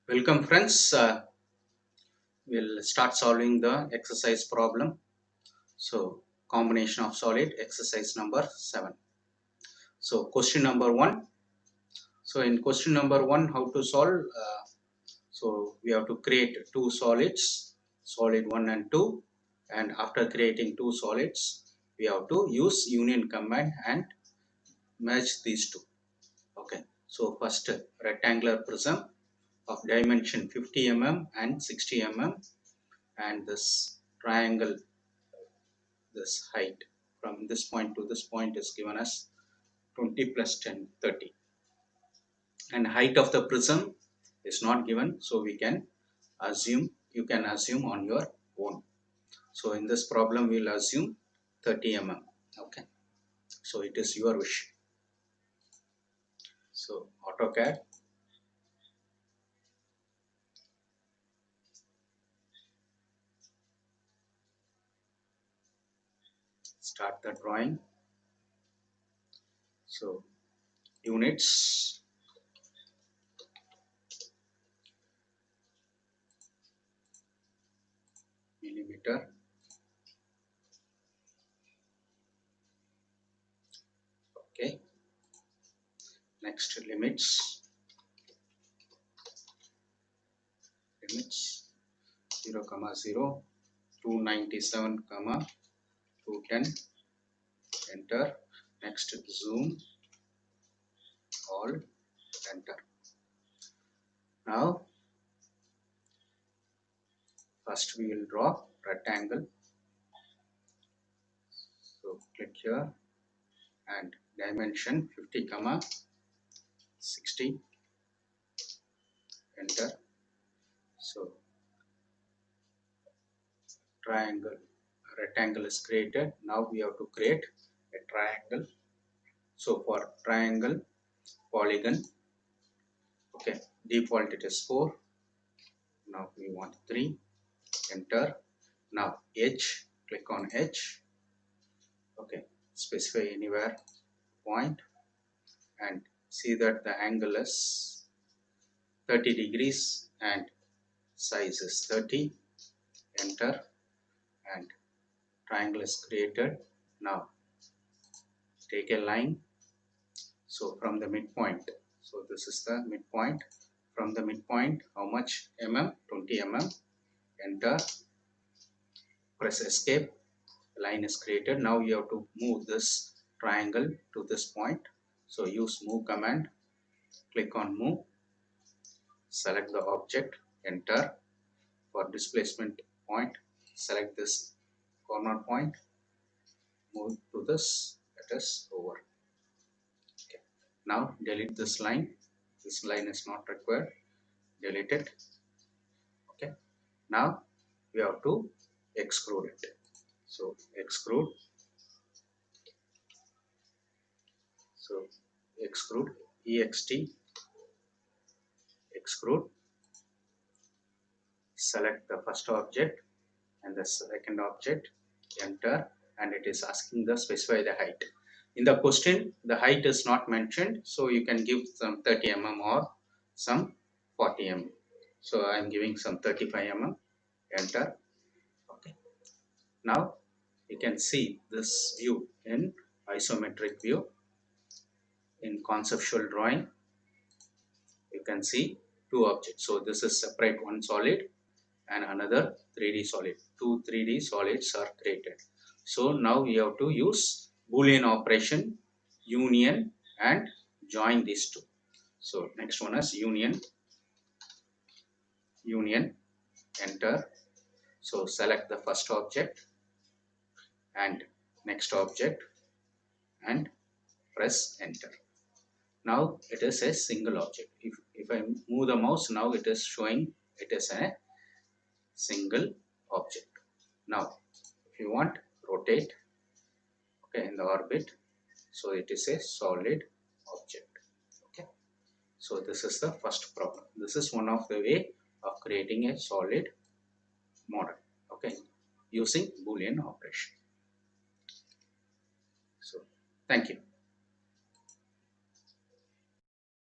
Welcome friends, we'll start solving the exercise problem. So combination of solid, exercise number 7. So question number 1. So in question number 1, how to solve? So we have to create two solids, solid 1 and 2, and after creating two solids we have to use union command and merge these two. Okay, so first rectangular prism of dimension 50 mm and 60 mm, and this triangle, this height from this point to this point is given as 20 plus 10 30, and height of the prism is not given, so we can assume, you can assume on your own. So in this problem we'll assume 30 mm. Okay, so it is your wish. So AutoCAD, start the drawing. So units, millimeter. Okay, next limits, 0, 0, 297, 210, enter. Next zoom, all, enter. Now first we will draw rectangle. So click here and dimension 50, 60, enter. So triangle, rectangle is created. Now we have to create a triangle. So for triangle, polygon, okay, default it is 4. Now we want 3, enter. Now edge, click on edge. Okay, specify anywhere point and see that the angle is 30 degrees and size is 30, enter, and triangle is created. Now take a line, so from the midpoint, so this is the midpoint, from the midpoint how much mm, 20 mm, enter, press escape, line is created. Now you have to move this triangle to this point, so use move command, click on move, select the object, enter. For displacement point, select this corner point, move to this, it is over. Okay. Now delete this line is not required, delete it. Okay, now we have to extrude it. So extrude, so extrude, ext, extrude, select the first object and the second object, enter, and it is asking the specify the height. In the question the height is not mentioned, so you can give some 30 mm or some 40 mm. So I am giving some 35 mm, enter. Okay, now you can see this view in isometric view. In conceptual drawing you can see two objects, so this is separate one solid and another 3D solid. Two 3D solids are created. So now we have to use boolean operation, union and join these two. So next one is union, enter. So select the first object and next object and press enter. Now it is a single object. If I move the mouse, now it is showing it is a single object. Now if you want, rotate, okay, in the orbit, so it is a solid object. Okay, so this is the first problem. This is one of the way of creating a solid model, okay, using boolean operation. So thank you.